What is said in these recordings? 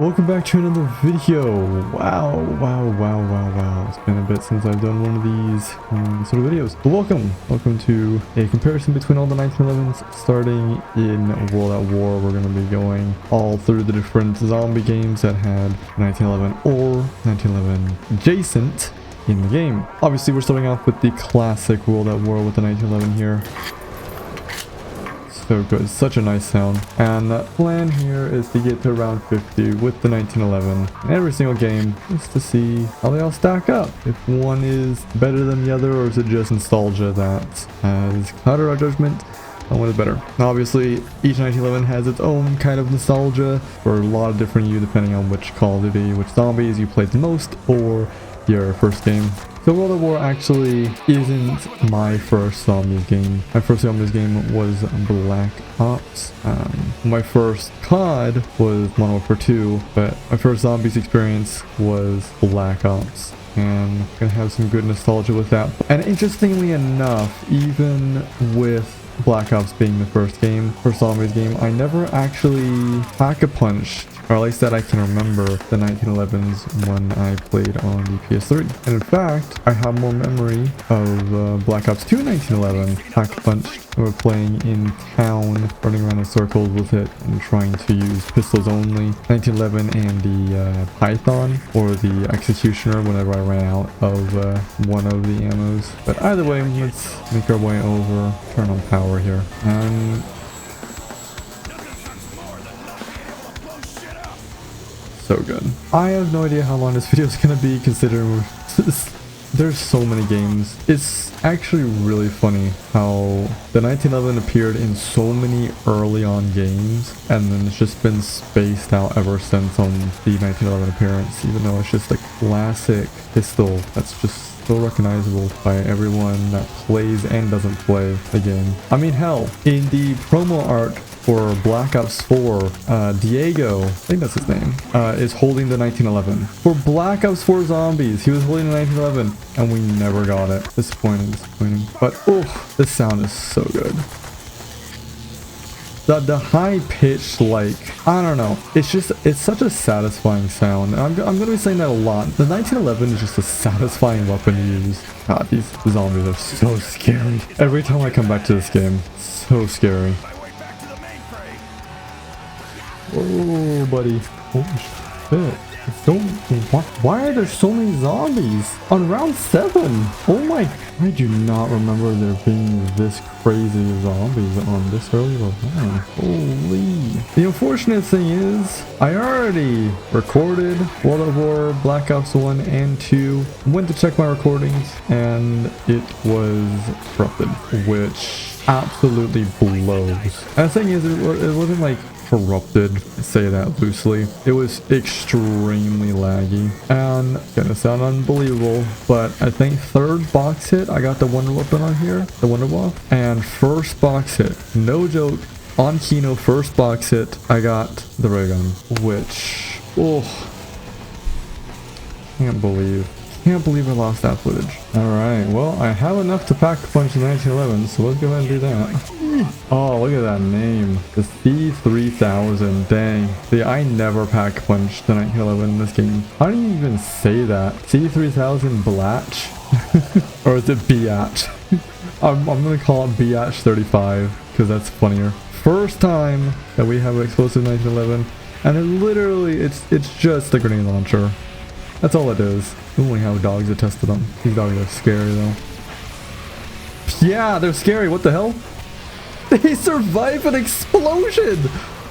Welcome back to another video. Wow. It's been a bit since I've done one of these sort of videos. But welcome to a comparison between all the 1911s. Starting in World at War, we're going to be going all through the different zombie games that had 1911 or 1911 adjacent in the game. Obviously, we're starting off with the classic World at War with the 1911 here. So good, such a nice sound. And the plan here is to get to around 50 with the 1911 in every single game, just to see how they all stack up. If one is better than the other, or is it just nostalgia that has clouded our judgment on what is better. Now, obviously, each 1911 has its own kind of nostalgia for a lot of different you, depending on which Call of Duty, which zombies you played the most, or your first game. So World at War actually isn't my first zombies game. My first zombies game was Black Ops. My first COD was Modern Warfare 2, but my first zombies experience was Black Ops. And I'm gonna have some good nostalgia with that. And interestingly enough, even with Black Ops being the first zombies game, I never actually pack-a-punched, or at least that I can remember, the 1911s when I played on the PS3. And in fact, I have more memory of Black Ops 2 1911 pack-a-punched. We were playing in town, running around in circles with it and trying to use pistols only. 1911 and the Python, or the Executioner, whenever I ran out of one of the ammos. But either way, let's make our way over, turn on power here. And so good. I have no idea how long this video is going to be, considering there's so many games. It's actually really funny how the 1911 appeared in so many early on games, and then it's just been spaced out ever since on the 1911 appearance, even though it's just a classic pistol that's just so recognizable by everyone that plays and doesn't play the game. I mean, hell, in the promo art for Black Ops 4, Diego, I think that's his name, is holding the 1911. For Black Ops 4 Zombies, he was holding the 1911, and we never got it. Disappointing. But, oh, this sound is so good. The high-pitched, like, I don't know, it's such a satisfying sound. I'm gonna be saying that a lot. The 1911 is just a satisfying weapon to use. God, these zombies are so scary. Every time I come back to this game, so scary. Oh, buddy. Oh, shit. Why are there so many zombies on round 7? Oh my, I do not remember there being this crazy zombies on this early of a round. Holy. The unfortunate thing is, I already recorded World at War, Black Ops 1 and 2, went to check my recordings, and it was corrupted, which absolutely blows. And the thing is, it wasn't like corrupted, say that loosely. It was extremely laggy and gonna sound unbelievable, but I think third box hit I got the wonder weapon on here, the wonder buff, and first box hit, no joke, on Kino, first box hit I got the ray gun, which, oh, can't believe I lost that footage. Alright, well, I have enough to pack a punch in 1911, so let's go ahead and do that. Oh, look at that name. The C3000. Dang. See, I never pack punched the 1911 in this game. How do you even say that? C3000 Blatch? Or is it Biatch? I'm gonna call it Biatch 35, because that's funnier. First time that we have an explosive 1911, and it literally, it's just a grenade launcher. That's all it is. We only have dogs that tested them. These dogs are scary though. Yeah, they're scary. What the hell? They survive an explosion!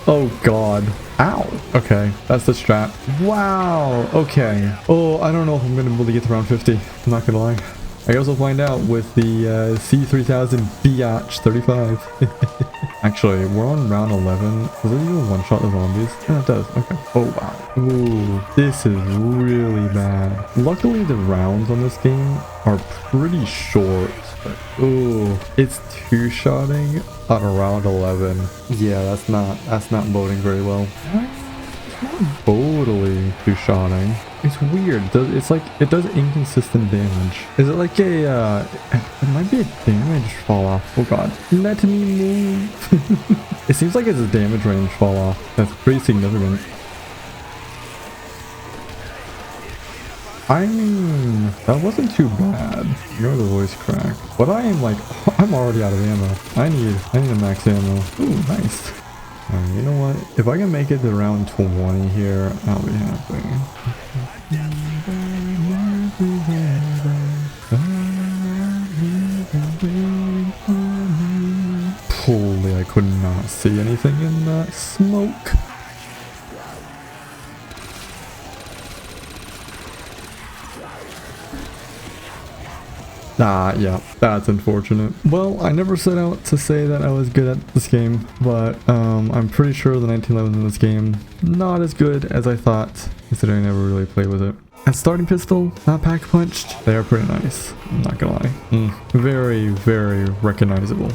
Oh god. Ow. Okay, that's the strat. Wow. Okay. Oh, I don't know if I'm gonna be able to get to round 50. I'm not gonna lie. I guess we'll find out with the C3000 Biatch 35. Actually, we're on round 11. Does it even one-shot the zombies? Yeah, it does. Okay. Oh, wow. Ooh, this is really bad. Luckily, the rounds on this game are pretty short. But, ooh, it's two-shotting on round 11. Yeah, that's not boding very well. Totally two-shotting. It's weird. It's like it does inconsistent damage. Is it like a it might be a damage fall off. Oh god. Let me move. It seems like it's a damage range fall off. That's pretty significant. I mean, that wasn't too bad. You're the voice crack. But I am like, I'm already out of ammo. I need a max ammo. Ooh, nice. Alright, you know what? If I can make it to round 20 here, I'll be happy. Holy, I could not see anything in that smoke. Ah, yeah, that's unfortunate. Well, I never set out to say that I was good at this game, but I'm pretty sure the 1911 in this game, not as good as I thought, considering I never really played with it. At starting pistol, not pack punched, they are pretty nice, I'm not gonna lie. Very, very recognizable.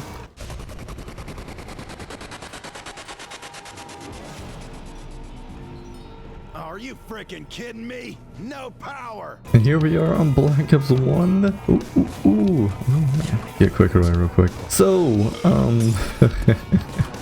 Are you freaking kidding me? No power! And here we are on Black Ops 1. Ooh. Get quick real quick. So,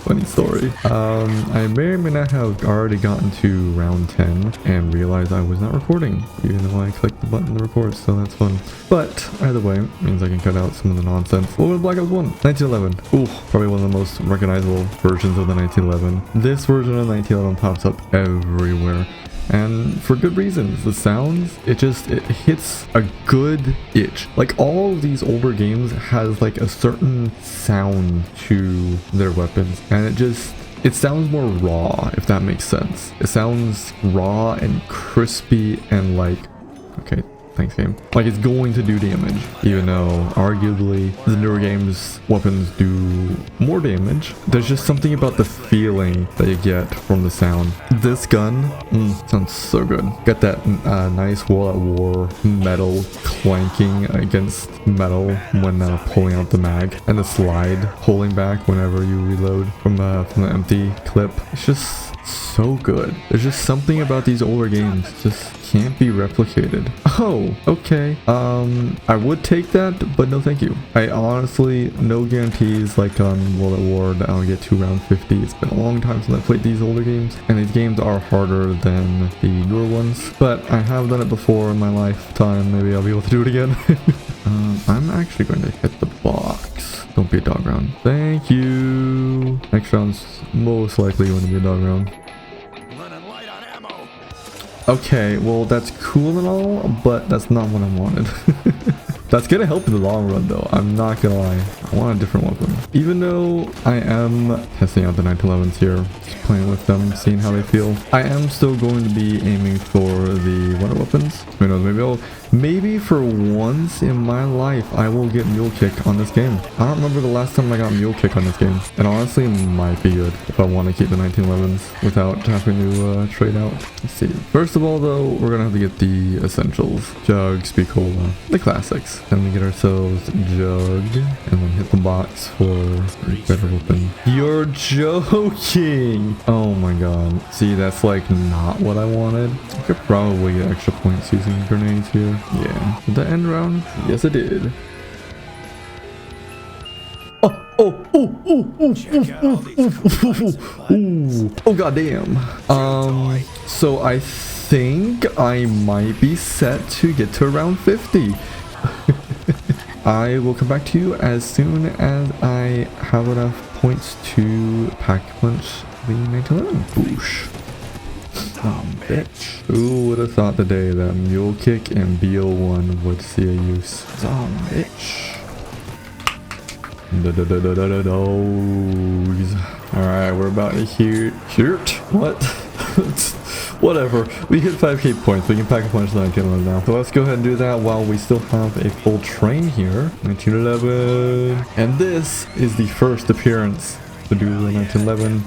funny story. I may or may not have already gotten to round 10 and realized I was not recording, even though I clicked the button to record, so that's fun. But either way, it means I can cut out some of the nonsense. What was Black Ops 1? 1911. Ooh, probably one of the most recognizable versions of the 1911. This version of 1911 pops up everywhere. And for good reasons. The sounds, it hits a good itch. Like all of these older games has like a certain sound to their weapons, and it sounds more raw, if that makes sense. It sounds raw and crispy and like, okay, thanks game. Like it's going to do damage, even though arguably the newer games weapons do more damage. There's just something about the feeling that you get from the sound. This gun sounds so good. Got that nice World at War metal clanking against metal when pulling out the mag, and the slide pulling back whenever you reload from the empty clip. It's just so good. There's just something about these older games just can't be replicated. Oh, okay. I would take that, but no thank you. I honestly, no guarantees like on World at War that I'll get to round 50. It's been a long time since I played these older games, and these games are harder than the newer ones, but I have done it before in my lifetime. Maybe I'll be able to do it again. I'm actually going to hit the box. Don't be a dog round. Thank you. Next round's most likely going to be a dog round. Running light on ammo. Okay, well that's cool and all, but that's not what I wanted. That's gonna help in the long run though, I'm not gonna lie. I want a different weapon. Even though I am testing out the 911s here, just playing with them, seeing how they feel, I am still going to be aiming for the water weapons. Who knows, maybe for once in my life I will get mule kick on this game. I don't remember the last time I got mule kick on this game, and honestly it might be good if I want to keep the 1911s without having to trade out. Let's see. First of all though, we're gonna have to get the essentials. Jug, Speed Cola, the classics. Then we get ourselves Jug, and then hit the box for a better weapon. You're joking! Oh my god. See, that's like not what I wanted. I could probably get extra points using grenades here. Yeah. Did that end round? Yes, it did. Oh goddamn. So I think I might be set to get to around 50. I will come back to you as soon as I have enough points to pack punch the 1911. Boosh. Oh, bitch. Who would have thought the day that mule kick and BO1 would see a use? Oh, bitch. Alright, we're about to hear what? Whatever. We hit 5k points. We can pack a punch the 1911 now. So let's go ahead and do that while we still have a full train here. 1911. And this is the first appearance to do the 1911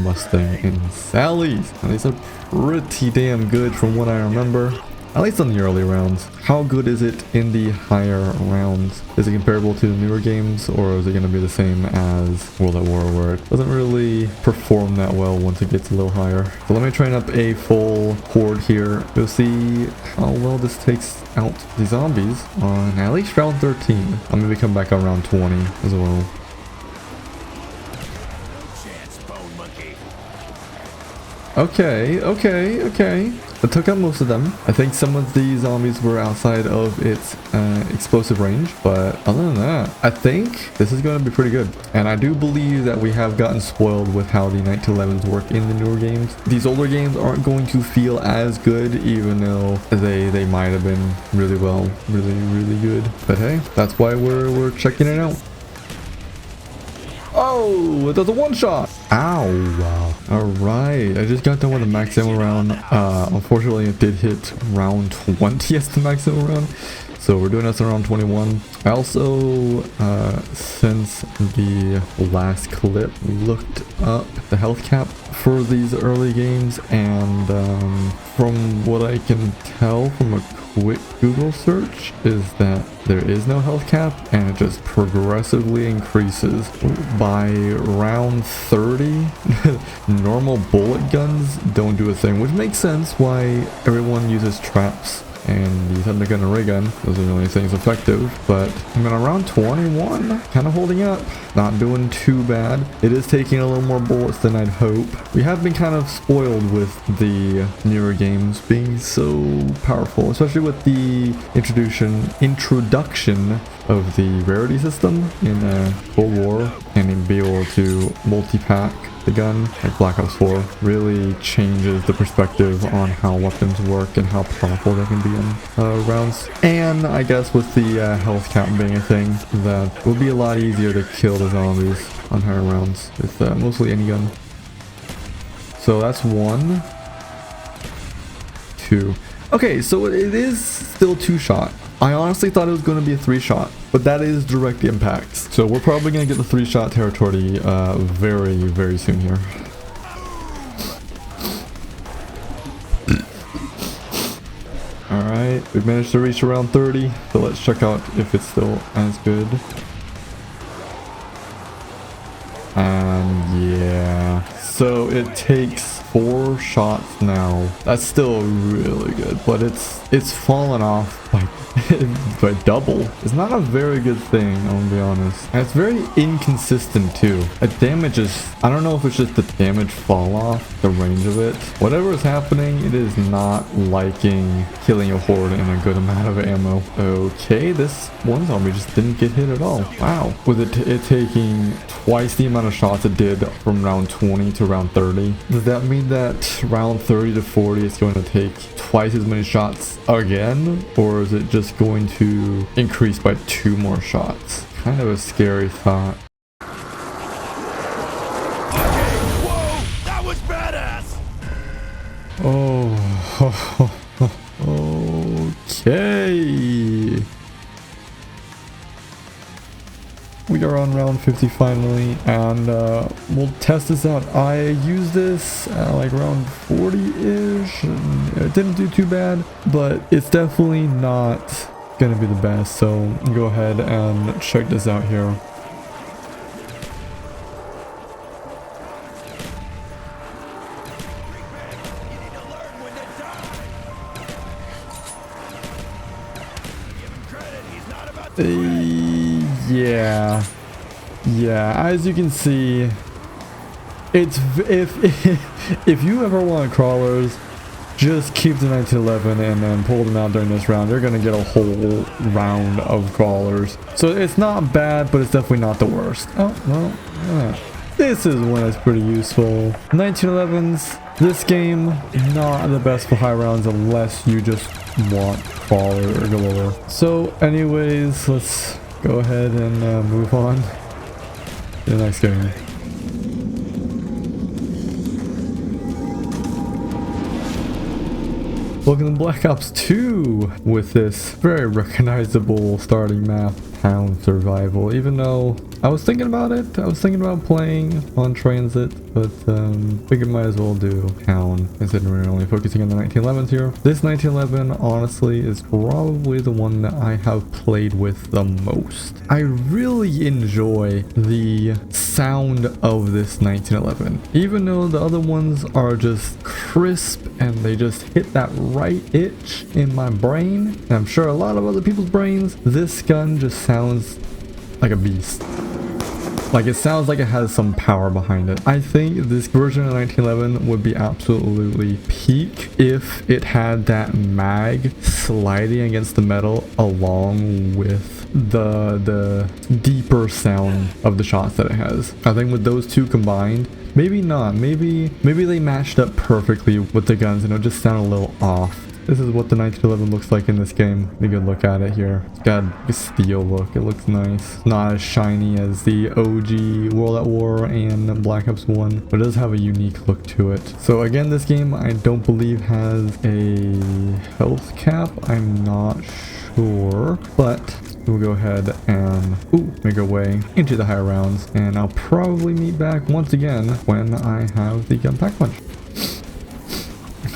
Mustang and Sally's. And these are pretty damn good from what I remember. At least on the early rounds. How good is it in the higher rounds? Is it comparable to the newer games, or is it going to be the same as World at War, where it doesn't really perform that well once it gets a little higher? So let me train up a full horde here. We'll see how well this takes out the zombies on at least round 13. I'm maybe come back on round 20 as well. Okay. It took out most of them. I think some of the zombies were outside of its explosive range, but other than that, I think this is going to be pretty good. And I do believe that we have gotten spoiled with how the 1911s work in the newer games. These older games aren't going to feel as good, even though they might have been really good. But hey, that's why we're checking it out. Oh, it does a one shot. Ow. Wow. All right. I just got done with the max ammo round. Unfortunately, it did hit round 20 as the max ammo round. So we're doing this around 21. I also, since the last clip, looked up the health cap for these early games, and from what I can tell from a quick Google search is that there is no health cap, and it just progressively increases by round 30. Normal bullet guns don't do a thing, which makes sense why everyone uses traps and the thunder gun and ray gun. Those are the only things effective. But I mean, around 21, kind of holding up, not doing too bad. It is taking a little more bullets than I'd hope. We have been kind of spoiled with the newer games being so powerful, especially with the introduction of the rarity system in Cold War, and be able to multi-pack the gun like Black Ops 4 really changes the perspective on how weapons work and how powerful they can be in rounds. And I guess with the health cap being a thing, that will be a lot easier to kill the zombies on higher rounds with mostly any gun. So that's 1, 2. Okay, so it is still 2-shot. I honestly thought it was going to be a 3-shot, but that is direct impact. So we're probably going to get the 3-shot territory very soon here. Alright, we've managed to reach around 30, so let's check out if it's still as good. And yeah, so it takes 4 shots now. That's still really good, but it's fallen off by by double. It's not a very good thing, I'm gonna be honest. And it's very inconsistent too. It damages, I don't know if it's just the damage fall off, the range of it. Whatever is happening, it is not liking killing a horde in a good amount of ammo. Okay, this one zombie just didn't get hit at all. Wow. With it taking twice the amount of shots it did from round 20 to round 30. Does that mean that round 30 to 40 is going to take twice as many shots again? Or is it just going to increase by 2 more shots? Kind of a scary thought. Whoa, that was badass. Oh, okay. We are on round 50 finally, and we'll test this out. I used this like around 40-ish, and it didn't do too bad, but it's definitely not gonna be the best, so go ahead and check this out here. Yeah, as you can see, it's if you ever want crawlers, just keep the 1911 and then pull them out during this round. You're gonna get a whole round of crawlers, so it's not bad, but it's definitely not the worst. Oh well, this is when it's pretty useful. 1911s, this game not the best for high rounds unless you just want crawler galore. So anyways, let's go ahead and move on to the next game. Welcome to Black Ops 2 with this very recognizable starting map, Town Survival. Even though I was thinking about it, I was thinking about playing on Transit, but figured might as well do Town, considering we're only focusing on the 1911s here. This 1911 honestly is probably the one that I have played with the most. I really enjoy the sound of this 1911, even though the other ones are just crisp and they just hit that right itch in my brain, and I'm sure a lot of other people's brains. This gun just sounds like a beast. Like, it sounds like it has some power behind it. I think this version of 1911 would be absolutely peak if it had that mag sliding against the metal along with the deeper sound of the shots that it has. I think with those two combined, maybe not, maybe they matched up perfectly with the guns and it'll just sound a little off. This is what the 1911 looks like in this game. Take a good look at it here. It's got a steel look. It looks nice. Not as shiny as the OG World at War and Black Ops 1, but it does have a unique look to it. So again, this game I don't believe has a health cap. I'm not sure, but we'll go ahead and make our way into the higher rounds, and I'll probably meet back once again when I have the gun pack punch.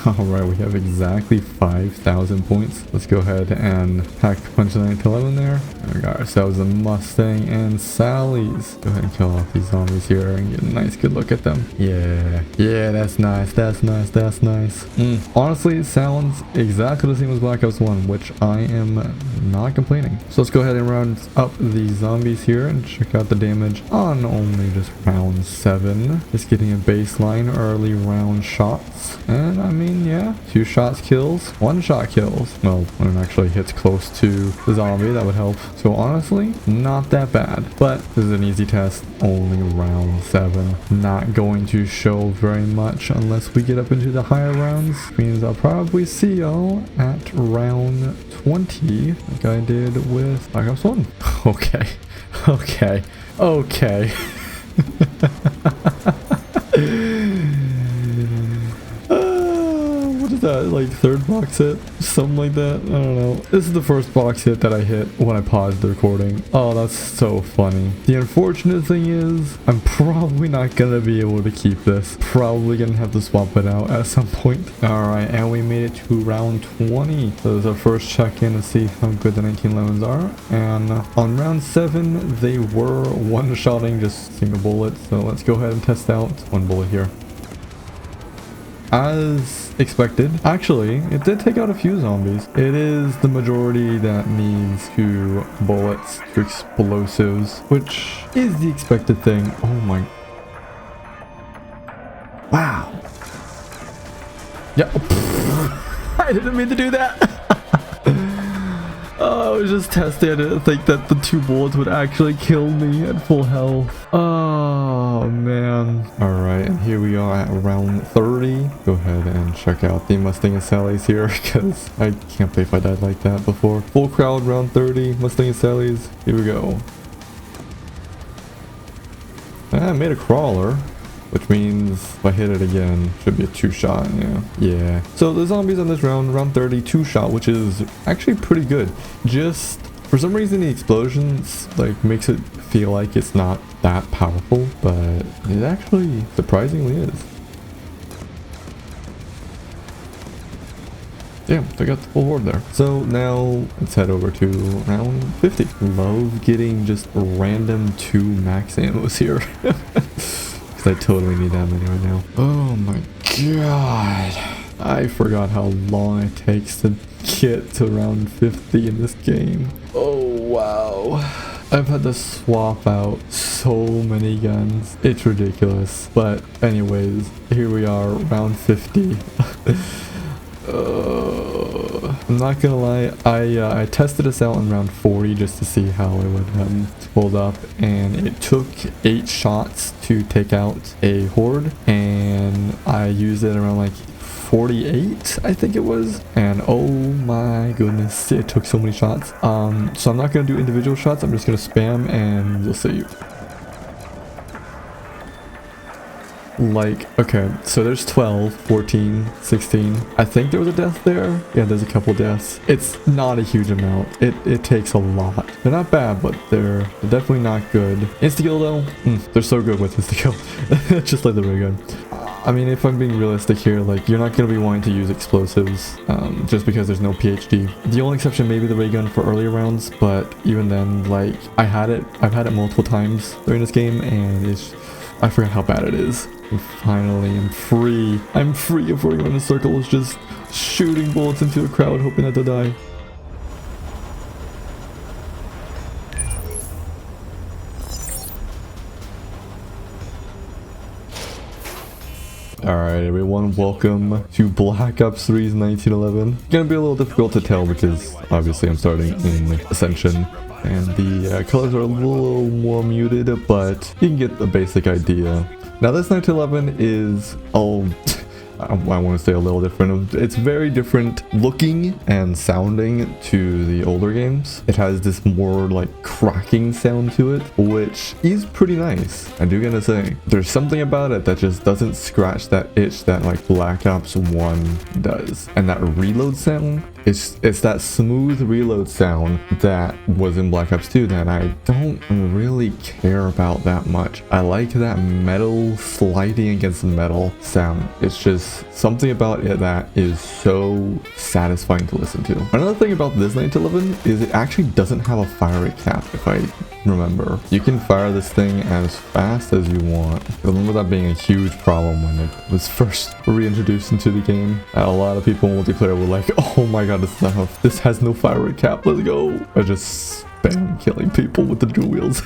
Alright, we have exactly 5,000 points. Let's go ahead and pack punch the 1911 there. We got ourselves a Mustang and Sally's. Go ahead and kill off these zombies here and get a nice good look at them. Yeah, that's nice, that's nice. Honestly, it sounds exactly the same as Black Ops 1, which I am not complaining. So let's go ahead and round up the zombies here and check out the damage on only just round 7. Just getting a baseline early round shots. And I mean, yeah, 2 shots kills, 1 shot kills. Well, when it actually hits close to the zombie, that would help. So honestly, not that bad. But this is an easy test, only round 7. Not going to show very much unless we get up into the higher rounds. Which means I'll probably see y'all at round 20, like I did with Black Ops 1. Okay. That like 3rd box hit, something like that. I don't know. This is the 1st box hit that I hit when I paused the recording. Oh, that's so funny. The unfortunate thing is I'm probably not gonna be able to keep this. Probably gonna have to swap it out at some point. All right, and we made it to round 20. So this is our first check-in to see how good the 1911s are. And on round 7 they were one-shotting just single bullets. So let's go ahead and test out 1 bullet here. As expected, actually, it did take out a few zombies. It is the majority that needs 2 bullets to explosives, which is the expected thing. Oh my. Wow. Yeah. I didn't mean to do that. Oh, I was just testing. I didn't think that the 2 bullets would actually kill me at full health. Oh, man. Alright, and here we are at round 30. Go ahead and check out the Mustang and Sally's here, because I can't believe I died like that before. Full crowd, round 30, Mustang and Sally's. Here we go. I made a crawler, which means if I hit it again, should be a 2-shot. Yeah. So the zombies on this round 30, 2-shot, which is actually pretty good. Just for some reason the explosions like makes it feel like it's not that powerful, but it actually surprisingly is. Yeah, I got the full horde there. So now let's head over to round 50. Love getting just random 2 max ammos here. I totally need that many right now. Oh my god. I forgot how long it takes to get to round 50 in this game. Oh wow. I've had to swap out so many guns. It's ridiculous. But anyways, here we are, round 50. I'm not gonna lie, I tested this out in round 40 just to see how it would hold up, and it took 8 shots to take out a horde, and I used it around like 48, I think it was, and oh my goodness, it took so many shots. So I'm not gonna do individual shots, I'm just gonna spam and you'll see. Like, okay, so there's 12, 14, 16. I think there was a death there. Yeah, there's a couple deaths. It's not a huge amount. It takes a lot. They're not bad, but they're definitely not good. Insta-kill though, they're so good with insta-kill. Just like the ray gun. I mean, if I'm being realistic here, like, you're not going to be wanting to use explosives just because there's no PhD. The only exception may be the ray gun for earlier rounds, but even then, like, I've had it multiple times during this game, and I forgot how bad it is. And finally, I'm free. I'm free of running around in circles, just shooting bullets into a crowd, hoping not to die. Alright everyone, welcome to Black Ops 3's 1911. It's gonna be a little difficult to tell because obviously I'm starting in Ascension and the colors are a little more muted, but you can get the basic idea. Now this 1911 is, I want to say a little different. It's very different looking and sounding to the older games. It has this more like cracking sound to it, which is pretty nice. I do gotta say, there's something about it that just doesn't scratch that itch that like Black Ops 1 does. And that reload sound, it's that smooth reload sound that was in Black Ops 2 that I don't really care about that much. I like that metal sliding against metal sound. It's just something about it that is so satisfying to listen to. Another thing about this 1911 is it actually doesn't have a fire rate cap, if I remember. You can fire this thing as fast as you want. I remember that being a huge problem when it was first reintroduced into the game. A lot of people in multiplayer were like, oh my god, this has no fire rate cap, let's go. I just spam killing people with the dual wheels.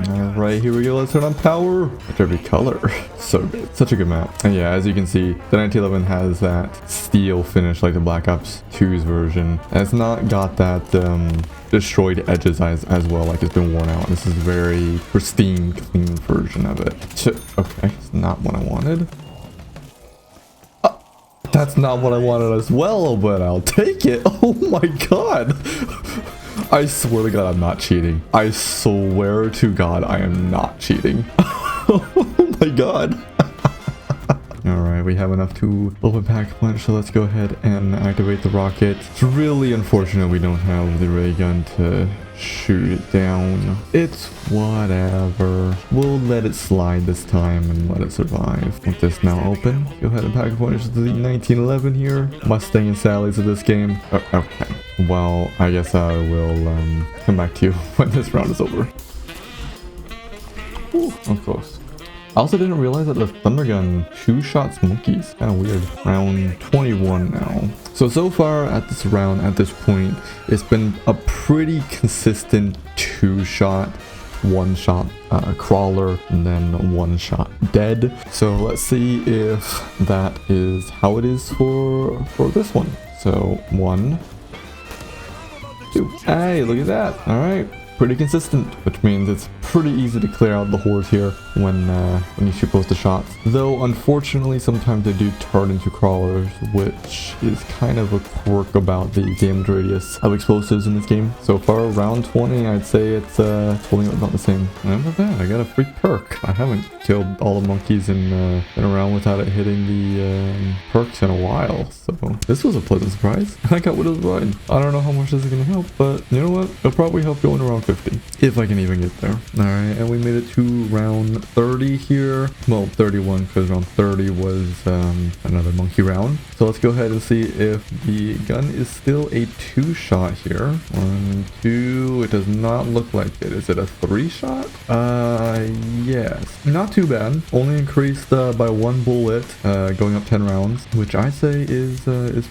Alright, here we go, let's turn on power. Such every color. So good. Such a good map. And yeah, as you can see, the 1911 has that steel finish like the Black Ops 2's version. And it's not got that destroyed edges as well, like it's been worn out. This is a very pristine, clean version of it. Okay, it's not what I wanted. That's not what I wanted as well, but I'll take it. Oh my god. I swear to god I'm not cheating. I swear to god I am not cheating. Oh my god. Alright, we have enough to open pack a punch, so let's go ahead and activate the rocket. It's really unfortunate we don't have the ray gun to shoot it down. It's whatever. We'll let it slide this time and let it survive. With this now open, go ahead and pack a punch to the 1911 here. Mustang and Sally's of this game. Okay. Well, I guess I will come back to you when this round is over. Ooh, of course. I also didn't realize that the thunder gun two shots monkeys. Kind of weird. Round 21 now. So far at this round, at this point, it's been a pretty consistent two shot, one shot crawler, and then one shot dead. So let's see if that is how it is for this one. So 1, 2. Hey, look at that. All right. Pretty consistent, which means it's pretty easy to clear out the hordes here when you shoot both the shots. Though unfortunately sometimes they do turn into crawlers, which is kind of a quirk about the damage radius of explosives in this game. So far round 20, I'd say it's holding up about the same. And not bad, I got a free perk. I haven't killed all the monkeys in around without it hitting the perks in a while, so this was a pleasant surprise. I got Widow's Bride. I don't know how much this is gonna help, but you know what, it'll probably help going around 50 if I can even get there. All right, and we made it to round 30 here. Well, 31 because round 30 was another monkey round. So let's go ahead and see if the gun is still a 2-shot here. 1, 2. It does not look like it. Is it a 3-shot? Yes, not too bad. Only increased by 1 bullet, going up 10 rounds, which I say is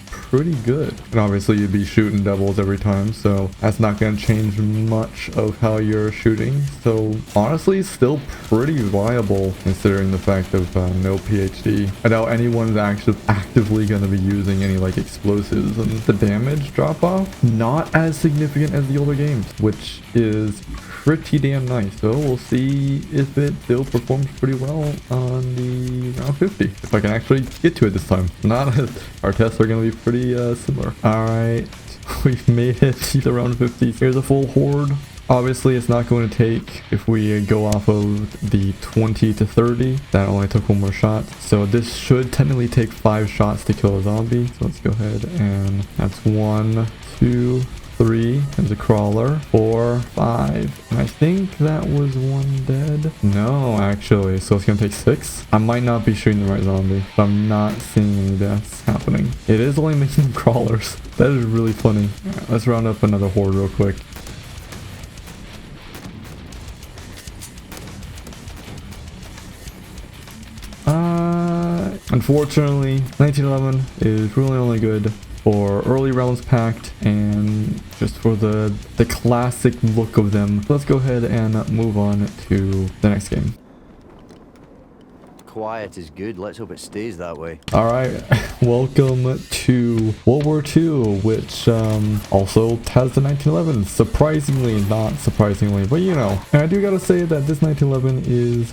pretty good. And obviously you'd be shooting doubles every time, so that's not going to change much of how you're shooting. So honestly, still pretty viable considering the fact of no PhD. I doubt anyone's actively going to be using any like explosives, and the damage drop off not as significant as the older games, which is pretty damn nice. So we'll see if it still performs pretty well on the round 50, if I can actually get to it this time. Not our tests are going to be pretty similar. All right, we've made it to round 50. Here's a full horde. Obviously, it's not going to take, if we go off of the 20 to 30, that only took 1 more shot. So this should technically take 5 shots to kill a zombie. So let's go ahead and that's 1, 2, 3. There's a crawler. 4, 5. And I think that was 1 dead. No, actually. So it's going to take 6. I might not be shooting the right zombie, but I'm not seeing any deaths happening. It is only making them crawlers. That is really funny. All right, let's round up another horde real quick. Unfortunately, 1911 is really only good for early rounds packed and just for the classic look of them. Let's go ahead and move on to the next game. quiet is good. Let's hope it stays that way. All right, welcome to World War II, which also has the 1911. Surprisingly, not surprisingly, but you know. And I do gotta say that this 1911 is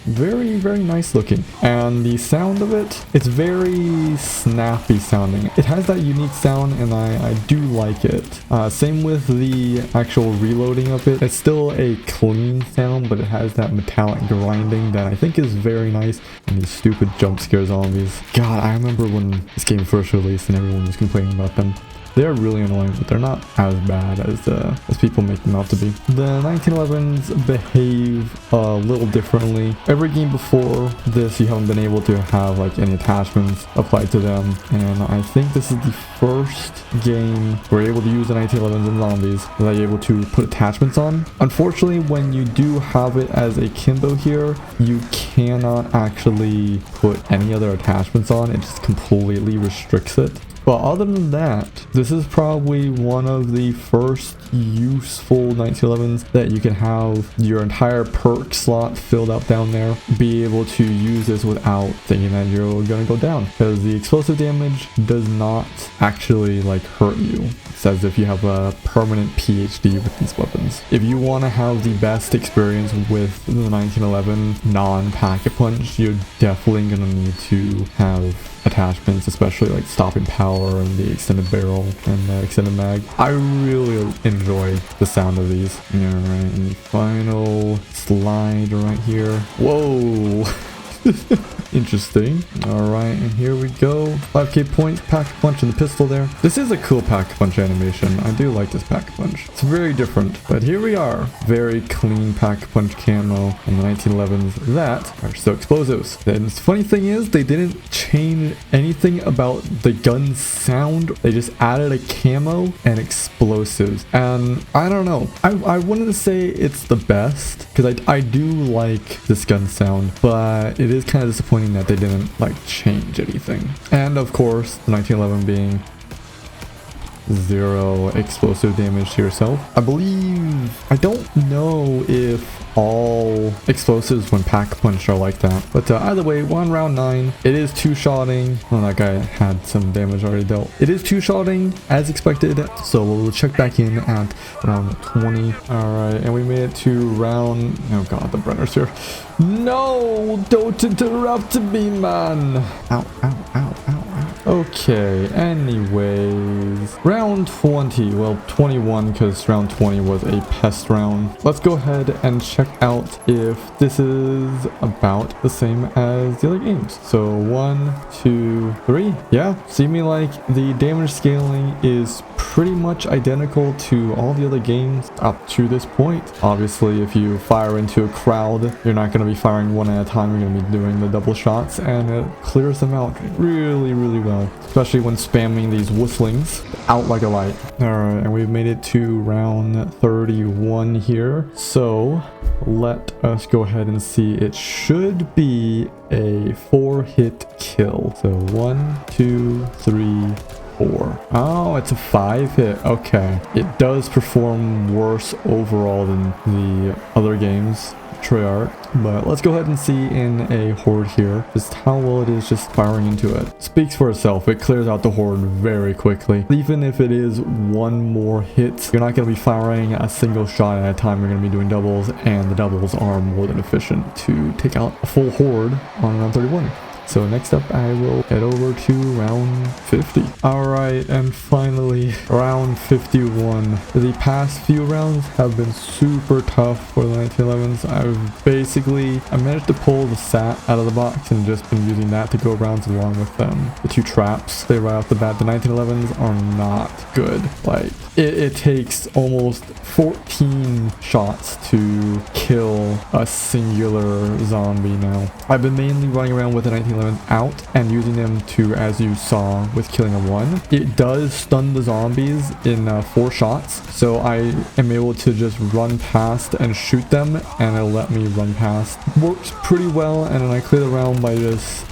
very, very nice looking. And the sound of it, it's very snappy sounding. It has that unique sound, and I do like it. Same with the actual reloading of it. It's still a clean sound, but it has that metallic grinding that I think is very nice. And these stupid jump scare zombies. God, I remember when this game first released and everyone was complaining about them. They're really annoying, but they're not as bad as people make them out to be. The 1911s behave a little differently. Every game before this, you haven't been able to have like any attachments applied to them, and I think this is the first game where you're able to use the 1911s and zombies that you're able to put attachments on. Unfortunately, when you do have it as a Kimbo here, you cannot actually put any other attachments on. It just completely restricts it. But other than that, this is probably one of the first useful 1911s that you can have your entire perk slot filled up down there. Be able to use this without thinking that you're gonna go down, because the explosive damage does not actually like hurt you. It's as if you have a permanent PhD with these weapons. If you want to have the best experience with the 1911 non-pack-a-punch, you're definitely gonna need to have attachments, especially like stopping power and the extended barrel and the extended mag. I really enjoy the sound of these. Alright, and the final slide right here. Whoa! Interesting. Alright, and here we go. 5k points, pack-a-punch in the pistol there. This is a cool pack-a-punch animation. I do like this pack-a-punch. It's very different, but here we are. Very clean pack-a-punch camo in the 1911s that are still explosives. And the funny thing is, they didn't change anything about the gun sound. They just added a camo and explosives. And I don't know. I wouldn't say it's the best, because I do like this gun sound, but it is kind of disappointing that they didn't like change anything. And of course, the 1911 being 0 explosive damage to yourself. I don't know if all explosives when pack-a-punch are like that, but either way, we're on round 9. It is two-shotting. Oh, that guy had some damage already dealt. It is two-shotting as expected, so we'll check back in at round 20. Alright, and we made it to round... oh god, the Brenner's here. No! Don't interrupt me, man! Ow, ow, ow, ow, ow. Okay, anyways, round 20, well 21, because round 20 was a pest round. Let's go ahead and check out if this is about the same as the other games. So 1, 2, 3. Yeah, seeming like the damage scaling is pretty much identical to all the other games up to this point. Obviously, if you fire into a crowd, you're not going to be firing one at a time. You're going to be doing the double shots, and it clears them out really, really well, especially when spamming these whistlings out like a light. Alright, and we've made it to round 31 here. So let us go ahead and see. It should be a 4-hit kill. So 1, 2, 3, 4. Oh, it's a 5-hit. Okay. It does perform worse overall than the other games, Treyarch, but let's go ahead and see in a horde here just how well it is just firing into it. Speaks for itself. It clears out the horde very quickly. Even if it is one more hit, you're not going to be firing a single shot at a time. You're going to be doing doubles, and the doubles are more than efficient to take out a full horde on round 31. So next up, I will head over to round 50. Alright, and finally, round 51. The past few rounds have been super tough for the 1911s. I managed to pull the SAT out of the box and just been using that to go rounds along with the 2 traps. Say right off the bat, the 1911s are not good. Like, it takes almost 14 shots to kill a singular zombie now. I've been mainly running around with the 1911 out and using them to, as you saw with killing a 1, it does stun the zombies in 4 shots, so I am able to just run past and shoot them, and it'll let me run past. Works pretty well, and then I clear the round by just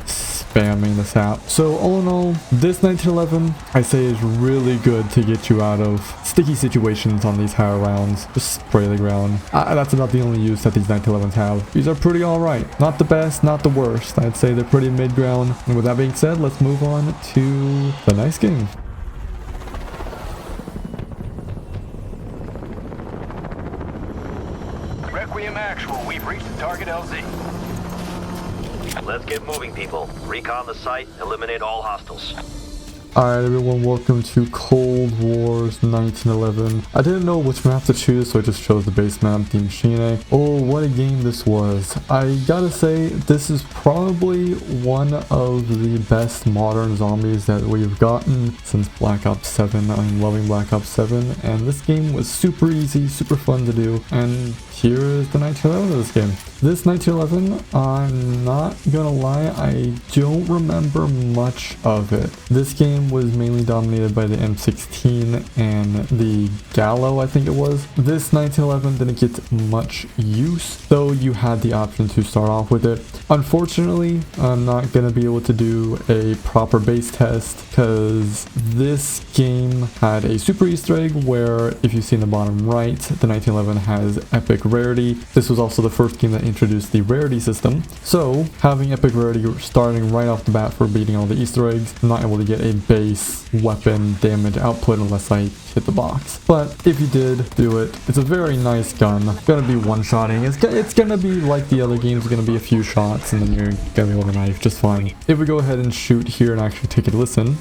spamming the sap. So all in all, this 1911 I say is really good to get you out of sticky situations on these higher rounds. Just spray the ground. That's about the only use that these 1911s have. These are pretty alright. Not the best, not the worst. I'd say they're pretty mid-ground. And with that being said, let's move on to the nice game. Requiem Actual, we've reached the target LZ. Let's get moving, people. Recon the site, eliminate all hostiles. Alright everyone, welcome to Cold Wars 1911. I didn't know which map to choose, so I just chose the base map, the Machine. Oh, what a game this was. I gotta say, this is probably one of the best modern zombies that we've gotten since Black Ops 7. I'm loving Black Ops 7, and this game was super easy, super fun to do, and here is the 1911 of this game. This 1911, I'm not gonna lie, I don't remember much of it. This game was mainly dominated by the M16 and the Gallo, I think it was. This 1911 didn't get much use, though you had the option to start off with it. Unfortunately, I'm not gonna be able to do a proper base test because this game had a super Easter egg where, if you see in the bottom right, the 1911 has epic rarity. This was also the first game that introduced the rarity system. So having epic rarity starting right off the bat for beating all the Easter eggs, I'm not able to get a base weapon damage output unless I hit the box. But if you did do it, it's a very nice gun. Gonna be one-shotting. It's gonna be like the other games, gonna be a few shots and then you're gonna be able to knife just fine. If we go ahead and shoot here and actually take a listen,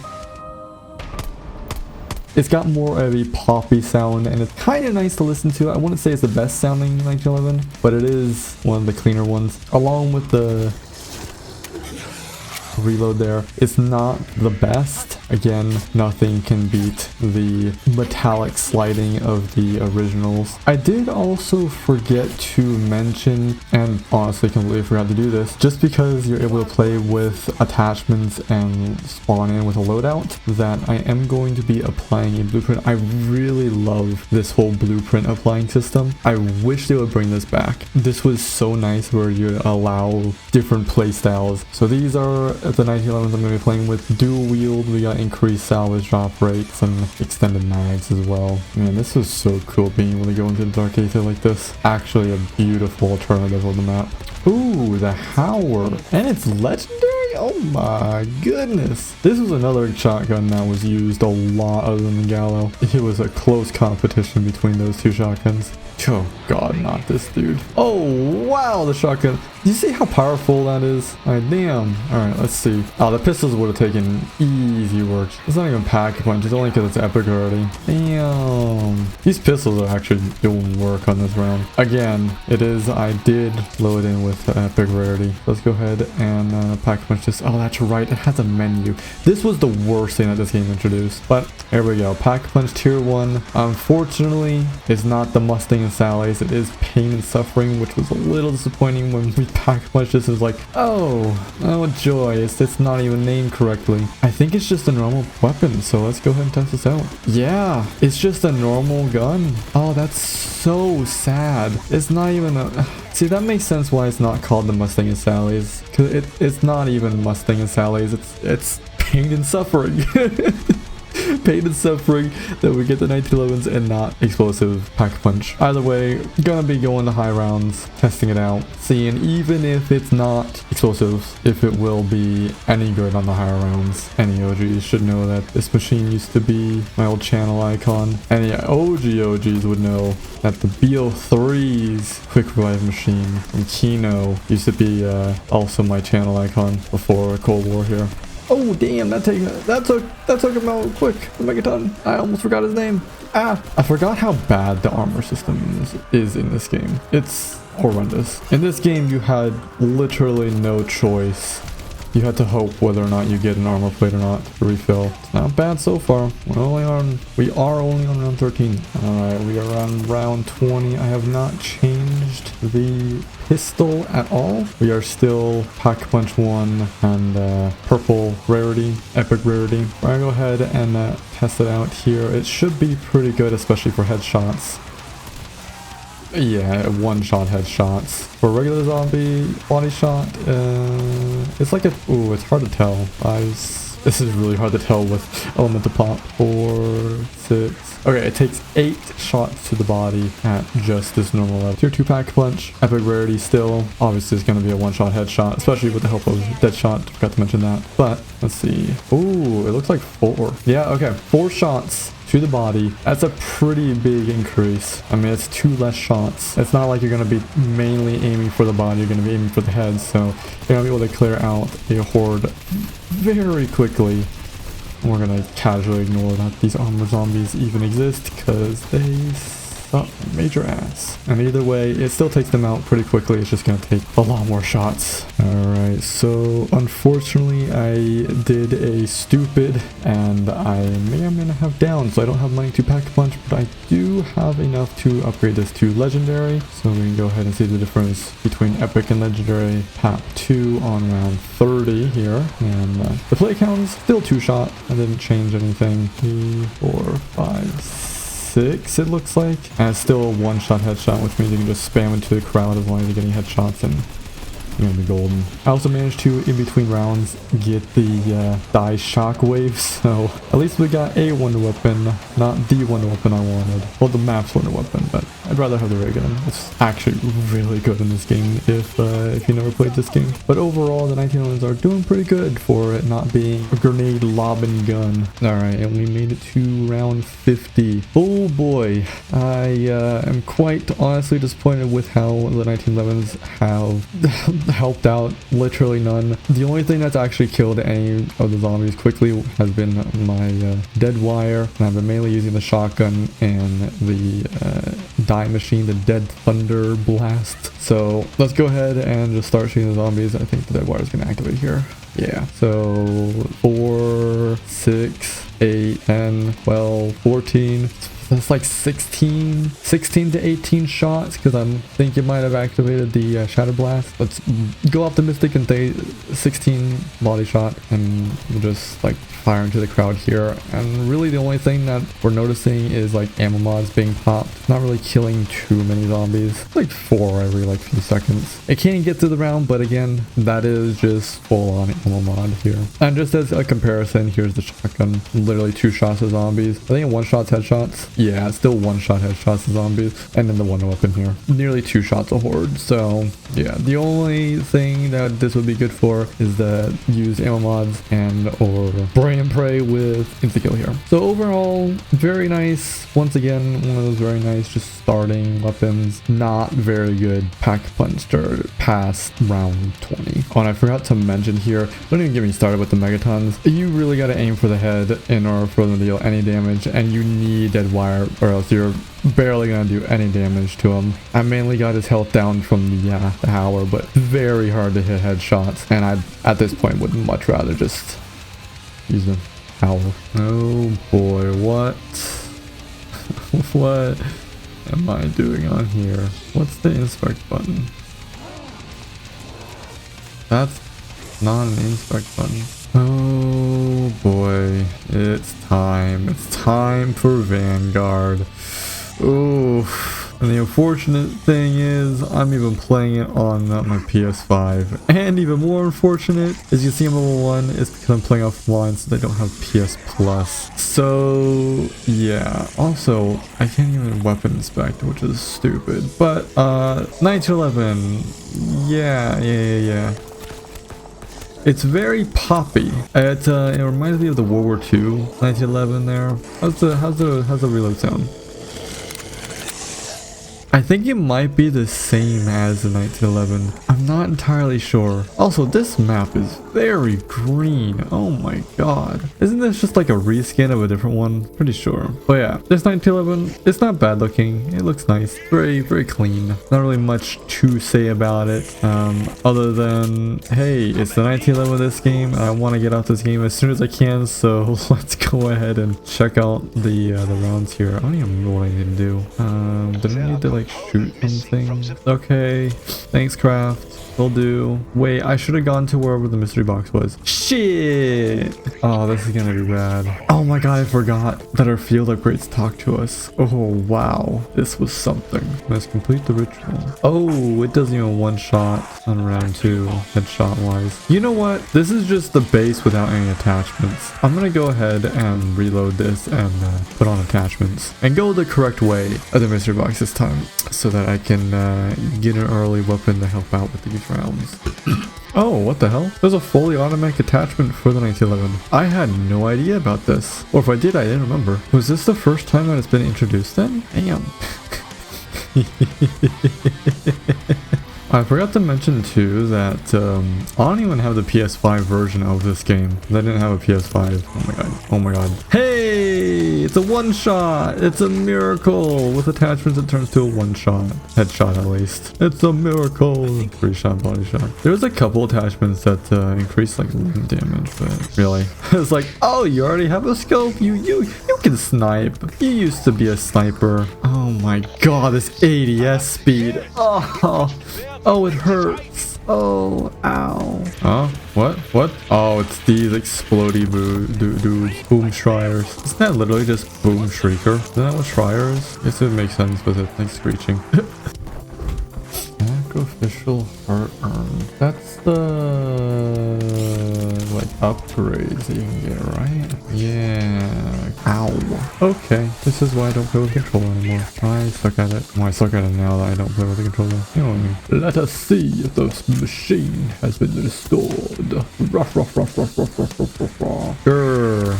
it's got more of a poppy sound and it's kind of nice to listen to. I wouldn't say it's the best sounding 1911, but it is one of the cleaner ones. Along with the reload there, it's not the best. Again, nothing can beat the metallic sliding of the originals. I did also forget to mention, and honestly completely forgot to do this, just because you're able to play with attachments and spawn in with a loadout, that I am going to be applying a blueprint. I really love this whole blueprint applying system. I wish they would bring this back. This was so nice where you allow different play styles. So these are the 1911s I'm going to be playing with. Dual wield, we got increased salvage drop rates and extended mags as well. Man, this was so cool being able to go into the Dark Aether like this. Actually a beautiful alternative of the map. Ooh, the Howler. And it's legendary? Oh my goodness. This was another shotgun that was used a lot other than the Gallo. It was a close competition between those two shotguns. Oh god, not this dude. Oh wow, the shotgun. Do you see how powerful that is? Alright, damn. Alright, let's see. Oh, the pistols would have taken easy work. It's not even pack a punch, it's only because it's epic already. Damn. These pistols are actually doing work on this round. Again, I did load in with the epic rarity. Let's go ahead and pack a punch this. Oh, that's right, it has a menu. This was the worst thing that this game introduced. But here we go. Pack a punch tier 1. Unfortunately, it's not the Mustang and Sally's. It is Pain and Suffering, which was a little disappointing when we pack a punch this. It was like, oh joy, it's not even named correctly. I think it's just a normal weapon, so let's go ahead and test this out. Yeah, it's just a normal gun. Oh, that's so sad. It's not even a... See, that makes sense why it's not called the Mustang and Sally's, because it's not even Mustang and Sally's. It's Pain and Suffering. Pain and Suffering that we get the 1911s and not explosive pack-a-punch. Either way, gonna be going to high rounds, testing it out, seeing even if it's not explosives, if it will be any good on the higher rounds. Any OGs should know that this machine used to be my old channel icon. Any OGs would know that the BO3's quick revive machine from Kino used to be also my channel icon before Cold War here. Oh damn, that took him out quick. The Megaton. I almost forgot his name. I forgot how bad the armor system is in this game. It's horrendous. In this game, you had literally no choice. You had to hope whether or not you get an armor plate or not to refill. It's not bad so far. We are only on round 13. Alright, we are on round 20. I have not changed the pistol at all. We are still Pack Punch 1 and purple rarity, epic rarity. We're gonna go ahead and test it out here. It should be pretty good, especially for headshots. Yeah, one-shot headshots. For regular zombie body shot, It's like a, ooh, it's hard to tell. This is really hard to tell with elemental pop. 4, 6. Okay, it takes 8 shots to the body at just this normal level. Tier 2 pack punch, epic rarity still. Obviously, it's going to be a one-shot headshot, especially with the help of Deadshot. Forgot to mention that. But let's see. Ooh, it looks like 4. Yeah, okay, 4 shots to the body. That's a pretty big increase. I mean, it's 2 less shots. It's not like you're going to be mainly aiming for the body. You're going to be aiming for the head, so you're going to be able to clear out a horde very quickly. We're gonna casually ignore that these armor zombies even exist because they suck major ass. And either way, it still takes them out pretty quickly. It's just gonna take a lot more shots. Alright, so unfortunately I did a stupid and I may or may not have down, so I don't have money to pack a punch, but I do have enough to upgrade this to legendary. So we can go ahead and see the difference between epic and legendary. Pap 2 on round 30 here, and the play count is still 2 shot. I didn't change anything. 3, 4, 5, 6 it looks like, and it's still a one-shot headshot, which means you can just spam into the crowd as long as you're getting headshots and you're gonna be golden. I also managed to, in between rounds, get the die shockwaves, so at least we got a wonder weapon, not the wonder weapon I wanted. Well, the map's wonder weapon, but I'd rather have the ray gun. It's actually really good in this game if you never played this game. But overall, the 1911s are doing pretty good for it not being a grenade lobbing gun. Alright, and we made it to round 50. Oh boy, I am quite honestly disappointed with how the 1911s have helped out literally none. The only thing that's actually killed any of the zombies quickly has been my dead wire, and I've been mainly using the shotgun and the die machine, the dead thunder blast. So let's go ahead and just start shooting the zombies. I think the dead wire is going to activate here. Yeah, so 4, 6, 8, 10, 12, 14. That's like 16 to 18 shots, because I think it might have activated the shatter blast. Let's go optimistic and say 16 body shot, and we'll just like fire into the crowd here. And really the only thing that we're noticing is like ammo mods being popped. Not really killing too many zombies, like 4 every like few seconds. It can get through the round, but again, that is just full on ammo mod here. And just as a comparison, here's the shotgun, literally 2 shots of zombies. I think 1 shot's headshots. Yeah, it's still 1 shot headshots of zombies, and then the wonder weapon here, nearly 2 shots a horde. So yeah, the only thing that this would be good for is that use ammo mods and or spray and pray with insta-kill here. So overall, very nice. Once again, one of those very nice just starting weapons. Not very good pack punch past round 20. Oh, and I forgot to mention here, don't even get me started with the megatons. You really got to aim for the head in order for them to deal any damage, and you need dead wire or else you're barely gonna do any damage to him. I mainly got his health down from the hour, but very hard to hit headshots, and I at this point would much rather just use the hour. Oh boy, what what am I doing on here? What's the inspect button? That's not an inspect button. Oh boy, it's time. It's time for Vanguard. Oof. And the unfortunate thing is, I'm even playing it on my PS5. And even more unfortunate, as you see I'm level 1, is because I'm playing offline, so they don't have PS Plus. So, yeah. Also, I can't even weapon inspect, which is stupid. But, 1911. Yeah. It's very poppy. It reminds me of the World War II 1911 there. How's the reload sound? I think it might be the same as the 1911. I'm not entirely sure. Also, this map is very green. Oh my god. Isn't this just like a reskin of a different one? Pretty sure. But yeah, this 1911, it's not bad looking. It looks nice. Very, very clean. Not really much to say about it. Other than, hey, it's the 1911 of this game. I want to get out this game as soon as I can. So let's go ahead and check out the rounds here. I don't even remember what I need to do. Did I need to like like shoot something? Okay, thanks craft. Will do. Wait, I should have gone to wherever the mystery box was. Shit! Oh, this is gonna be bad. Oh my god, I forgot that our field upgrades talk to us. Oh wow, this was something. Let's complete the ritual. Oh, it doesn't even one shot on round 2, headshot wise. You know what? This is just the base without any attachments. I'm gonna go ahead and reload this and put on attachments and go the correct way of the mystery box this time so that I can get an early weapon to help out with these rounds. Oh, what the hell? There's a fully automatic attachment for the 1911. I had no idea about this. Or if I did, I didn't remember. Was this the first time that it's been introduced then? Damn. I forgot to mention too that I don't even have the PS5 version of this game. I didn't have a PS5. Oh my god. Oh my god. Hey! It's a one-shot! It's a miracle! With attachments it turns to a one-shot. Headshot at least. It's a miracle! 3-shot body shot. There's a couple attachments that increase like limb damage, but really. It's like, oh, you already have a scope? You can snipe. You used to be a sniper. Oh my god, this ADS speed. Oh, it hurts. Oh, ow. Huh? What? Oh, it's these explodey dudes. Boom Shriers. Isn't that literally just Boom Shrieker? Isn't that what Shrier is? I guess it makes sense with it like screeching. Sacrificial heart urn. That's the like upgrades that you can get, right? Yeah. Ow. Okay. This is why I don't play with the controller anymore. I suck at it. Well, I suck at it now that I don't play with the controller. You know what I mean? Let us see if the machine has been restored. Ruff. Grr.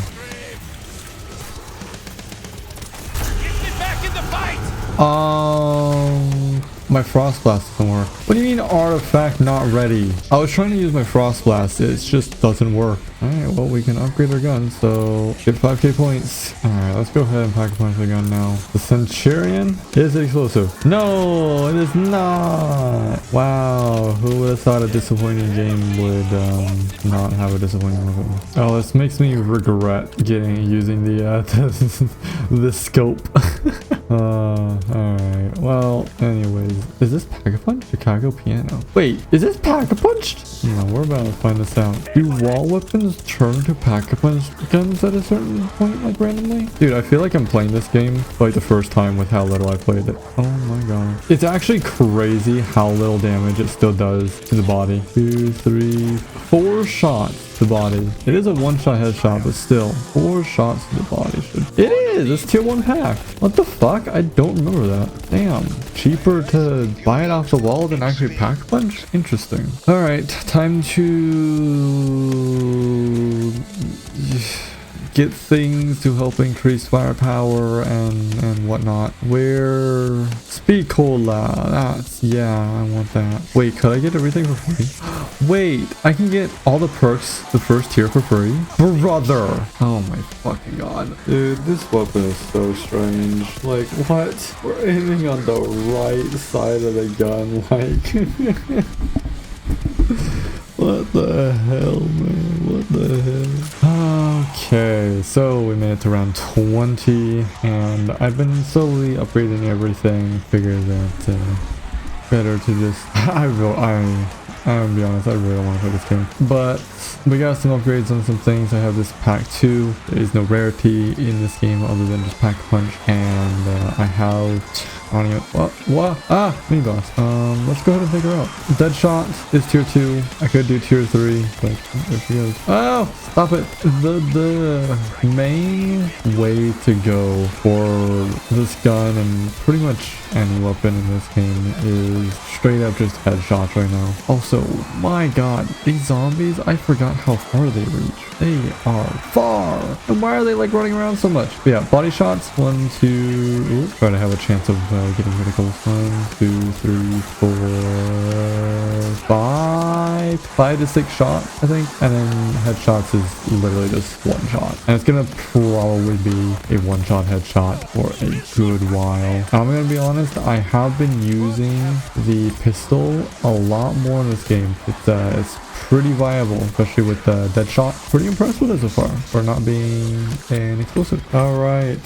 Get back in the fight! My frost blast doesn't work. What do you mean artifact not ready? I was trying to use my frost blast. It just doesn't work. Alright, well we can upgrade our gun, so get 5k points. Alright, let's go ahead and pack a punch the gun now. The Centurion is explosive. No, it is not. Wow, who would have thought a disappointing game would not have a disappointing weapon? Oh, this makes me regret using the the scope. Alright, well, anyways. Is this Pack-a-Punch? Chicago Piano. Wait, is this Pack-a-Punched? No, we're about to find this out. Do wall weapons turn to Pack-a-Punch guns at a certain point, like randomly? Dude, I feel like I'm playing this game for like the first time with how little I played it. Oh my god. It's actually crazy how little damage it still does to the body. 2, 3, 4 shots to the body. It is a one-shot headshot, but still 4 shots to the body. It is! It's tier 1 hacked. What the fuck? I don't remember that. Damn. Cheaper to buy it off the wall than actually Pack-a-Punch? Interesting. Alright, time to get things to help increase firepower and whatnot. Where speed cola, that's, yeah, I want that. Wait, could I get everything for free? Wait, I can get all the perks the first tier for free? Brother! Oh my fucking god. Dude, this weapon is so strange. Like, what? We're aiming on the right side of the gun, like... What the hell, man? What the hell? Okay, so we made it to round 20, and I've been slowly upgrading everything. Figured that better to just... I'm gonna be honest, I really don't want to play this game. But we got some upgrades on some things. I have this pack 2. There is no rarity in this game other than just pack punch. And I have... I don't even... What? Ah! Mini boss. Let's go ahead and take her out. Deadshot is tier 2. I could do tier 3, but there she goes. Oh! Stop it! The main way to go for this gun and pretty much any weapon in this game is straight up just headshots right now. Also, my god, these zombies, I forgot how far they reach. They are far. And why are they like running around so much? But yeah, body shots. 1, 2. Ooh, try to have a chance of getting criticals. 1, 2, 3, 4, 5. 5 to 6 shots, I think. And then headshots is literally just 1 shot. And it's gonna probably be a 1-shot headshot for a good while. I'm gonna be honest, I have been using the pistol a lot more in this game. It's pretty viable, especially with the Deadshot. Pretty impressed with it so far for not being an explosive. All right,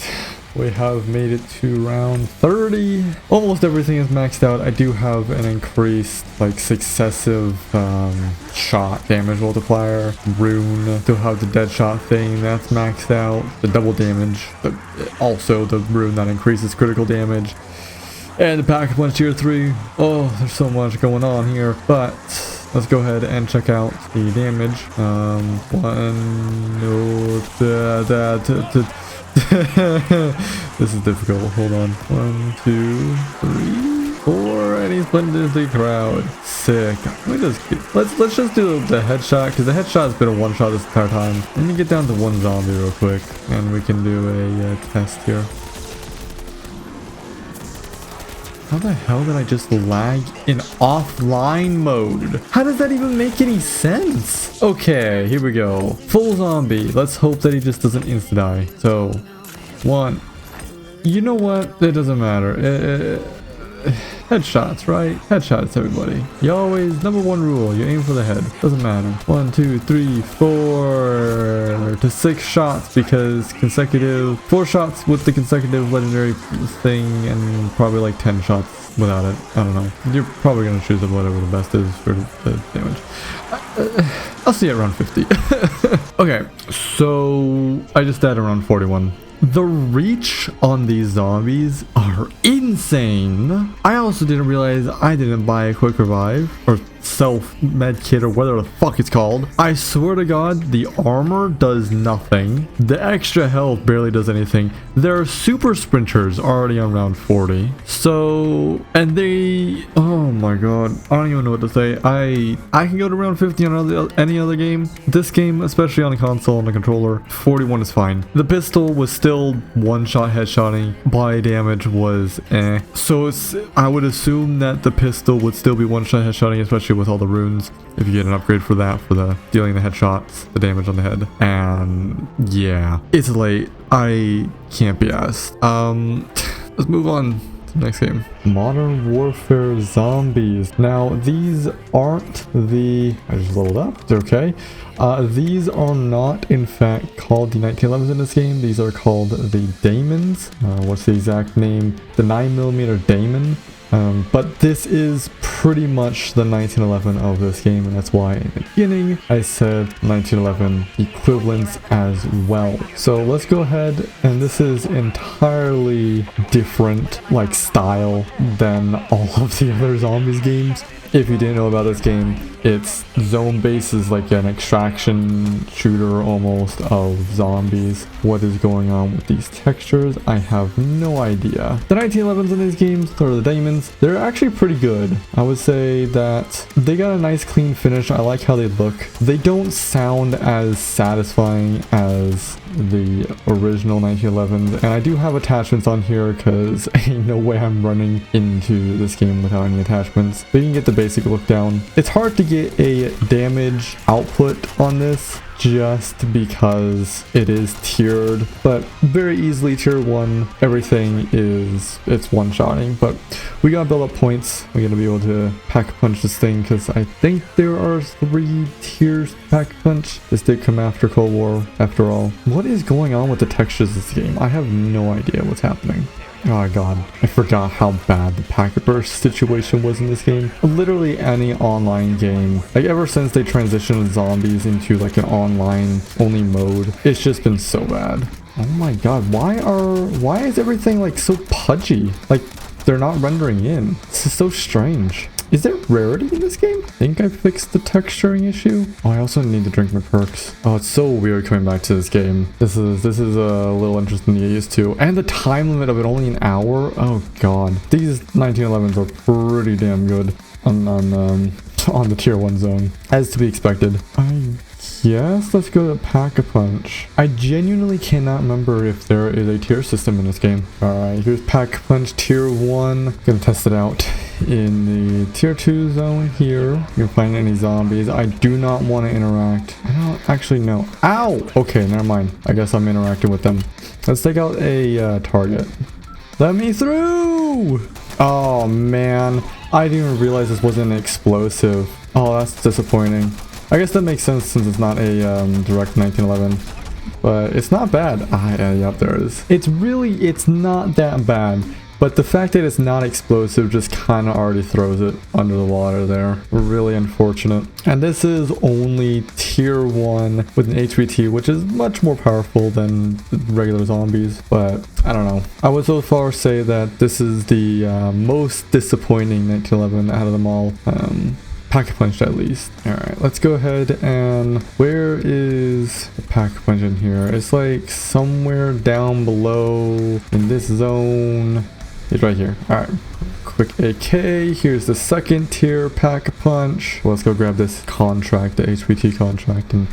We have made it to round 30. Almost everything is maxed out. I do have an increased like successive shot damage multiplier rune. Still have the dead shot thing that's maxed out. The double damage, but also the rune that increases critical damage. And the Pack-a-Punch tier 3. Oh, there's so much going on here, but let's go ahead and check out the damage. This is difficult. Hold on. 1, 2, 3, 4, and he's blended into the crowd. Sick. Let's just do the headshot, because the headshot has been a one-shot this entire time. Let me get down to one zombie real quick, and we can do a test here. How the hell did I just lag in offline mode? How does that even make any sense? Okay, here we go. Full zombie. Let's hope that he just doesn't insta-die. So, 1. You know what? It doesn't matter. Headshots, right? Headshots, everybody. You always, #1 rule, you aim for the head. Doesn't matter. 1, 2, 3, 4 to 6 shots because consecutive 4 shots with the consecutive legendary thing and probably like 10 shots without it. I don't know. You're probably gonna choose whatever the best is for the damage. I'll see you at round 50. Okay, so I just died around 41. The reach on these zombies are insane. I also didn't realize I didn't buy a quick revive or self med kit or whatever the fuck it's called. I swear to God, the armor does nothing. The extra health barely does anything. There are super sprinters already on round 40. So, and they, oh my God, I don't even know what to say. I can go to round 50 on any other game. This game, especially on the console and the controller, 41 is fine. The pistol was still one-shot headshotting. Body damage was eh. So I would assume that the pistol would still be one-shot headshotting, especially with all the runes, if you get an upgrade for that, for the dealing the headshots, the damage on the head. And yeah, it's late. I can't be asked. Let's move on to the next game. Modern Warfare Zombies. Now, these aren't the... I just leveled up. It's okay. These are not, in fact, called the 1911s in this game. These are called the Daemons. What's the exact name? The 9mm Daemon. But this is pretty much the 1911 of this game, and that's why in the beginning I said 1911 equivalents as well. So let's go ahead, and this is entirely different like style than all of the other zombies games. If you didn't know about this game, it's zone-based, is like an extraction shooter almost of zombies. What is going on with these textures? I have no idea. The 1911s in these games, or the Daemons, they're actually pretty good. I would say that they got a nice clean finish. I like how they look. They don't sound as satisfying as the original 1911s, and I do have attachments on here because ain't no way I'm running into this game without any attachments. But you can get the basic look down. It's hard to get a damage output on this just because it is tiered, but very easily tier 1. Everything is, it's one-shotting, but we gotta build up points. We're gonna be able to pack-punch this thing because I think there are 3 tiers to pack-punch. This did come after Cold War after all. What is going on with the textures of this game? I have no idea what's happening. Oh God, I forgot how bad the packet burst situation was in this game. Literally any online game, like ever since they transitioned zombies into like an online only mode, it's just been so bad. Oh my God, why is everything like so pudgy? Like they're not rendering in. This is so strange. Is there rarity in this game? I think I fixed the texturing issue. Oh, I also need to drink my perks. Oh, it's so weird coming back to this game. This is a little interesting to get used to. And the time limit of it only an hour. Oh God, these 1911s are pretty damn good on the tier 1 zone, as to be expected. Yes, let's go to Pack-a-Punch. I genuinely cannot remember if there is a tier system in this game. Alright, here's Pack-a-Punch tier 1. Gonna test it out in the tier 2 zone here. You can find any zombies. I do not want to interact. I don't actually know. Ow! Okay, never mind. I guess I'm interacting with them. Let's take out a target. Let me through! Oh man, I didn't even realize this wasn't an explosive. Oh, that's disappointing. I guess that makes sense since it's not a direct 1911. but it's not bad. Yep, there it is. It's not that bad. But the fact that it's not explosive just kind of already throws it under the water there. Really unfortunate. And this is only tier 1 with an HVT, which is much more powerful than regular zombies. But I don't know. I would so far say that this is the most disappointing 1911 out of them all. Pack-a-punch at least. Alright, let's go ahead and... Where is the pack-a-punch in here? It's like somewhere down below in this zone. It's right here. Alright. Quick AK. Here's the second tier pack-a-punch. Let's go grab this contract, the HVT contract, and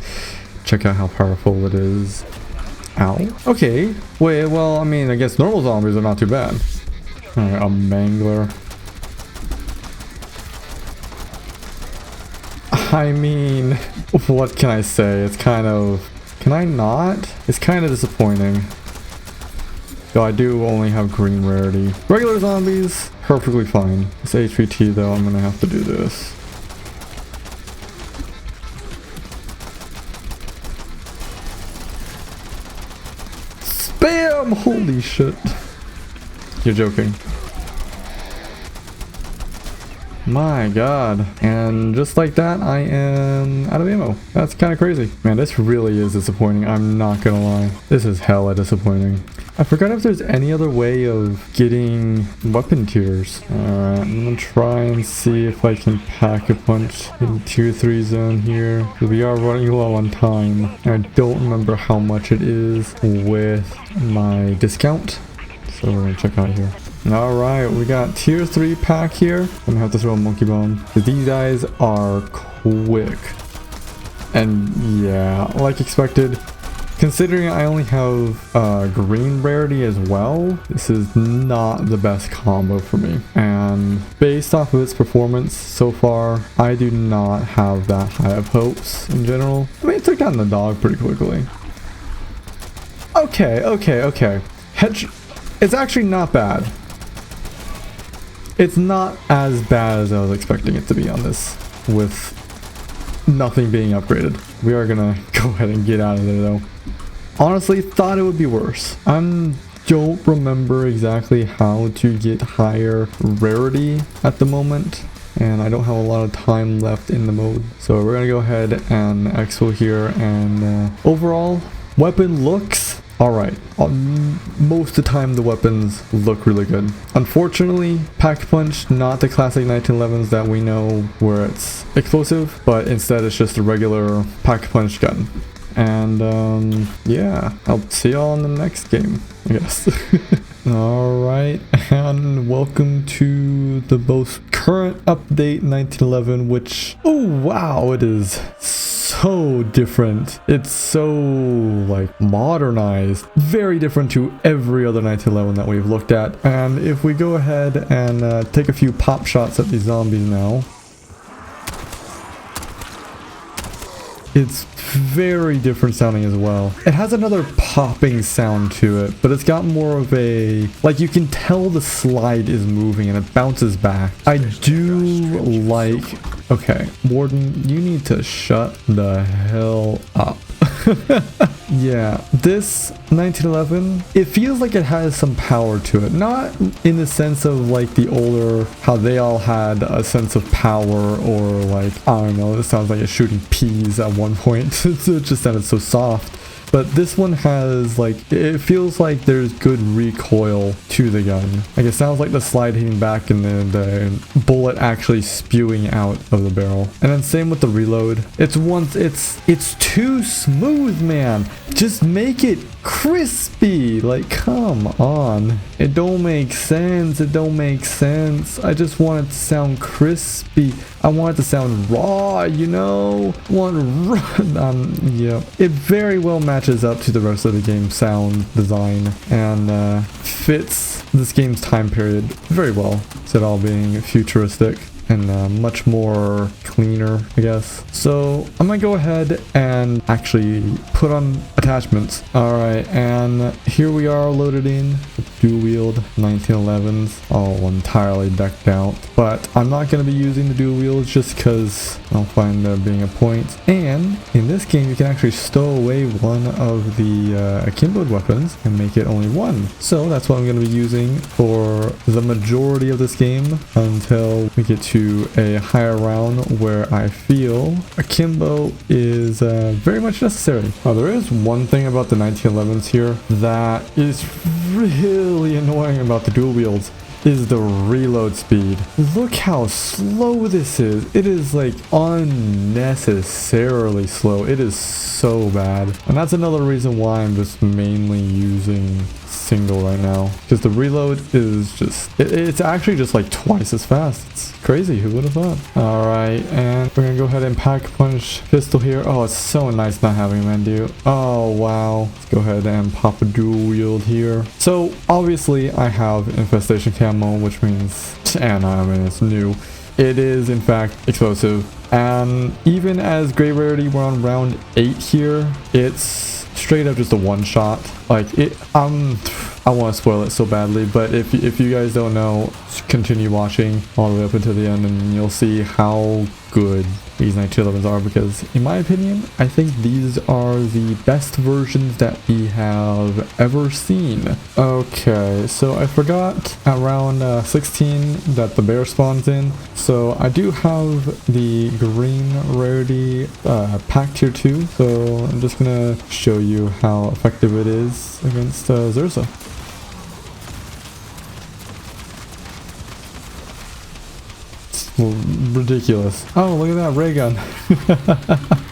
check out how powerful it is. Ow. Okay. Wait, well, I mean, I guess normal zombies are not too bad. Alright, a mangler. I mean, what can I say? It's kind of... Can I not? It's kind of disappointing. Though I do only have green rarity. Regular zombies, perfectly fine. This HVT though, I'm gonna have to do this. Spam! Holy shit. You're joking. My god. And just like that, I am out of ammo. That's kind of crazy. Man, this really is disappointing. I'm not gonna lie. This is hella disappointing. I forgot if there's any other way of getting weapon tiers. Alright, I'm gonna try and see if I can pack a punch in tier 3 zone here. We are running low on time. I don't remember how much it is with my discount. So we're gonna check out here. Alright, we got tier 3 pack here. I'm gonna have to throw a monkey bomb. These guys are quick. And yeah, like expected. Considering I only have green rarity as well, this is not the best combo for me. And based off of its performance so far, I do not have that high of hopes in general. I mean, it took down the dog pretty quickly. Okay. It's actually not bad. It's not as bad as I was expecting it to be on this, with nothing being upgraded. We are gonna go ahead and get out of there though. Honestly, thought it would be worse. I don't remember exactly how to get higher rarity at the moment, and I don't have a lot of time left in the mode. So we're gonna go ahead and exfil here, and overall, weapon looks alright. Most of the time the weapons look really good. Unfortunately, Pack-a-Punch, not the classic 1911s that we know where it's explosive, but instead it's just a regular Pack-a-Punch gun. And yeah, I'll see y'all in the next game, I guess. Alright, and welcome to the most current update 1911, which, oh wow, it is so different. It's so like modernized, very different to every other 1911 that we've looked at. And if we go ahead and take a few pop shots at these zombies now, it's very different sounding as well. It has another popping sound to it, but it's got more of a, like, you can tell the slide is moving and it bounces back. I do like, okay, Warden, you need to shut the hell up. Yeah, this 1911, it feels like it has some power to it. Not in the sense of like the older, how they all had a sense of power, or like, I don't know, it sounds like it's shooting peas at one point. It just sounded so soft. But this one has, like, it feels like there's good recoil to the gun. Like, it sounds like the slide hitting back and the bullet actually spewing out of the barrel. And then same with the reload. It's too smooth, man. Just make it crispy. Like, come on. It don't make sense. It don't make sense. I just want it to sound crispy. I want it to sound raw, you know? I want raw. Yeah. It very well matches up to the rest of the game's sound design and fits this game's time period very well. It's all being futuristic and much more cleaner, I guess. So I'm gonna go ahead and actually put on attachments. All right, and here we are loaded in. dual wield 1911s all entirely decked out, but I'm not going to be using the dual wields just because I don't find there being a point. And in this game, you can actually stow away one of the akimboed weapons and make it only one. So that's what I'm going to be using for the majority of this game until we get to a higher round where I feel akimbo is very much necessary. Now, there is one thing about the 1911s here that is really annoying about the dual wields is the reload speed. Look how slow this is. It is like unnecessarily slow. It is so bad. And that's another reason why I'm just mainly using single right now, because the reload is just it's actually just like twice as fast. It's crazy. Who would have thought? All right, and we're gonna go ahead and pack punch pistol here. Oh, it's so nice not having Mandu. Oh wow, let's go ahead and pop a dual wield here. So obviously I have infestation camo, which means, and I mean it's new, it is in fact explosive. And even as gray rarity, we're on round 8 here, it's straight up just a one shot. Like it, I want to spoil it so badly, but if you guys don't know, continue watching all the way up until the end and you'll see how good these 1911s are, because in my opinion, I think these are the best versions that we have ever seen. Okay, so I forgot at round 16 that the bear spawns in, so I do have the green rarity pack tier 2, so I'm just gonna show you how effective it is against Zerza. Ridiculous. Oh, look at that ray gun.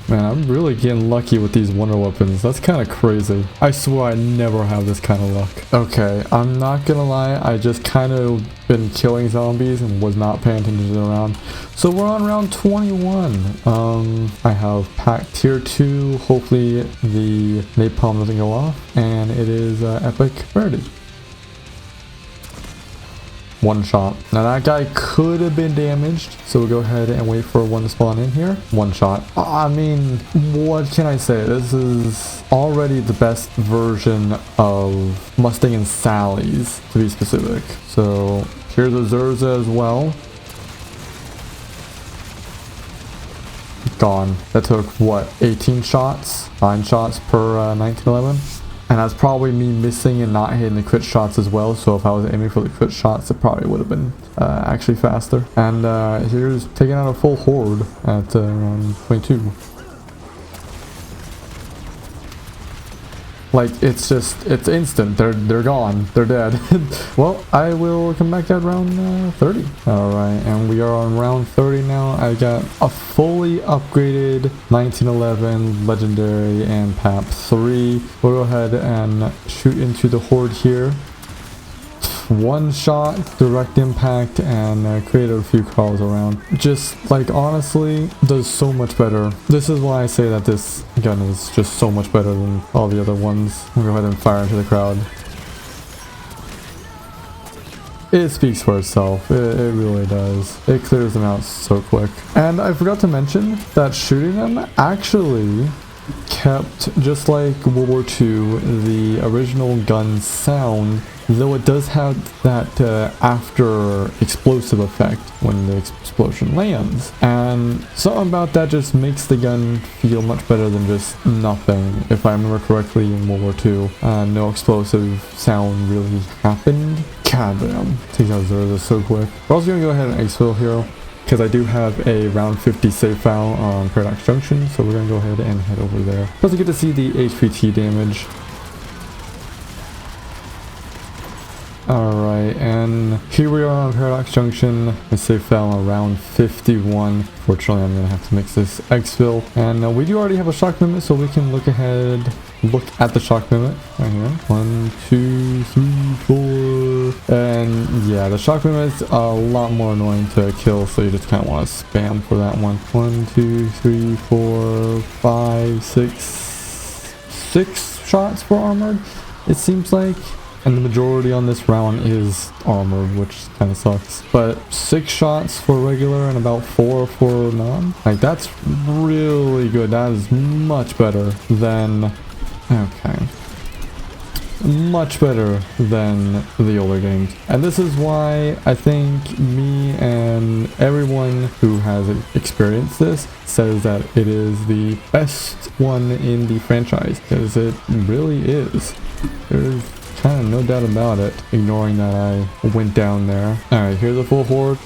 Man, I'm really getting lucky with these wonder weapons. That's kind of crazy. I swear I never have this kind of luck. Okay, I'm not gonna lie, I just kind of been killing zombies and was not paying attention around. So we're on round 21. I have pack tier 2. Hopefully the napalm doesn't go off, and it is epic rarity. One shot. Now that guy could have been damaged, so we'll go ahead and wait for one to spawn in here. One shot. I mean, what can I say? This is already the best version of Mustang and Sally's, to be specific. So here's a Zerza as well. Gone. That took what, 18 shots? 9 shots per 1911. And that's probably me missing and not hitting the crit shots as well. So if I was aiming for the crit shots, it probably would have been actually faster. And here's taking out a full horde at around 22. Like, it's instant. They're gone. They're dead. Well, I will come back at round 30. Alright, and we are on round 30 now. I got a fully upgraded 1911 legendary and PAP 3. We'll go ahead and shoot into the horde here. One shot, direct impact, and created a few calls around. Just like, honestly, does so much better. This is why I say that this gun is just so much better than all the other ones. We'll go ahead and fire into the crowd. It speaks for itself. It really does. It clears them out so quick. And I forgot to mention that shooting them actually kept, just like World War II, the original gun sound, though it does have that after explosive effect when the explosion lands. And something about that just makes the gun feel much better than just nothing. If I remember correctly, in World War II, no explosive sound really happened. God damn, takes out Zerza so quick. We're also going to go ahead and exfil here, because I do have a round 50 save file on Paradox Junction, so we're going to go ahead and head over there. Also get to see the HPT damage. Alright, and here we are on Paradox Junction. My save file on round 51. Fortunately, I'm going to have to mix this exfil. And we do already have a shock mimic, so we can look ahead, look at the shock mimic right here. 1, 2, 3, 4. And yeah, the shock mimic's a lot more annoying to kill, so you just kind of want to spam for that one. 1, 2, 3, 4, 5, 6 shots for armored, it seems like. And the majority on this round is armored, which kind of sucks. But 6 shots for regular and about 4 for non. Like, that's really good. That is much better than... Okay. much better than the older games. And this is why I think me and everyone who has experienced this says that it is the best one in the franchise, because it really is. There's kind of no doubt about it, ignoring that I went down there. Alright, here's a full horde.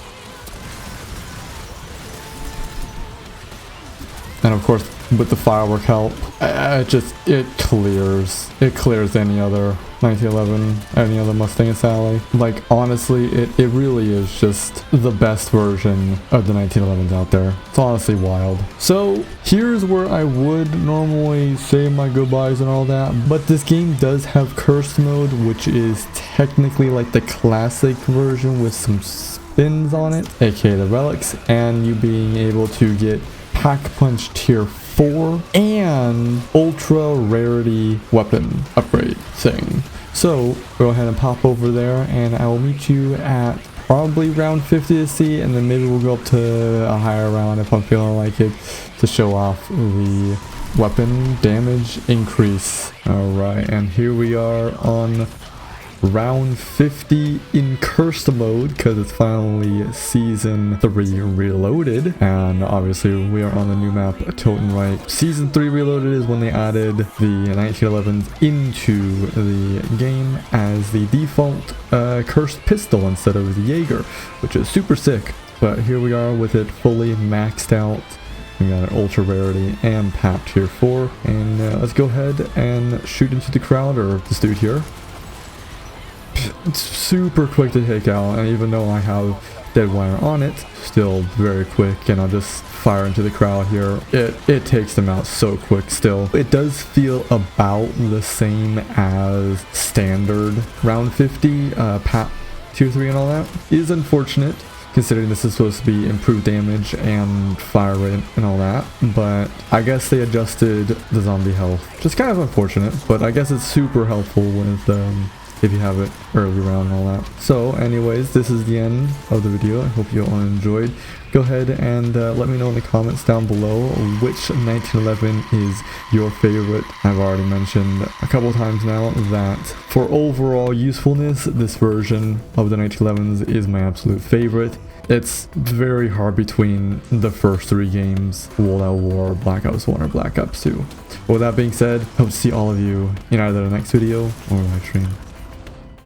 And of course, with the firework help, it clears any other 1911, any other Mustang and Sally. Like, honestly, it really is just the best version of the 1911s out there. It's honestly wild. So here's where I would normally say my goodbyes and all that, but this game does have cursed mode, which is technically like the classic version with some spins on it, aka the relics, and you being able to get Pack Punch Tier 4 and ultra rarity weapon upgrade thing. So go ahead and pop over there, and I will meet you at probably round 50 to see, and then maybe we'll go up to a higher round if I'm feeling like it, to show off the weapon damage increase. Alright, and here we are on round 50 in cursed mode, because it's finally season 3 reloaded, and obviously we are on the new map Tilton Right. Season 3 reloaded is when they added the 1911s into the game as the default cursed pistol instead of the Jaeger, which is super sick. But here we are with it fully maxed out. We got an ultra rarity and PAP tier 4, and let's go ahead and shoot into the crowd, or this dude here. It's super quick to take out, and even though I have dead wire on it, still very quick, and I'll just fire into the crowd here. It takes them out so quick still. It does feel about the same as standard round 50 PAP tier 3 and all that. It is unfortunate, considering this is supposed to be improved damage and fire rate and all that, but I guess they adjusted the zombie health, which is kind of unfortunate, but I guess it's super helpful with if you have it early round and all that. So anyways, this is the end of the video. I hope you all enjoyed. Go ahead and let me know in the comments down below which 1911 is your favorite. I've already mentioned a couple times now that for overall usefulness, this version of the 1911s is my absolute favorite. It's very hard between the first 3 games, World at War, Black Ops 1, or Black Ops 2. But with that being said, hope to see all of you in either the next video or live stream.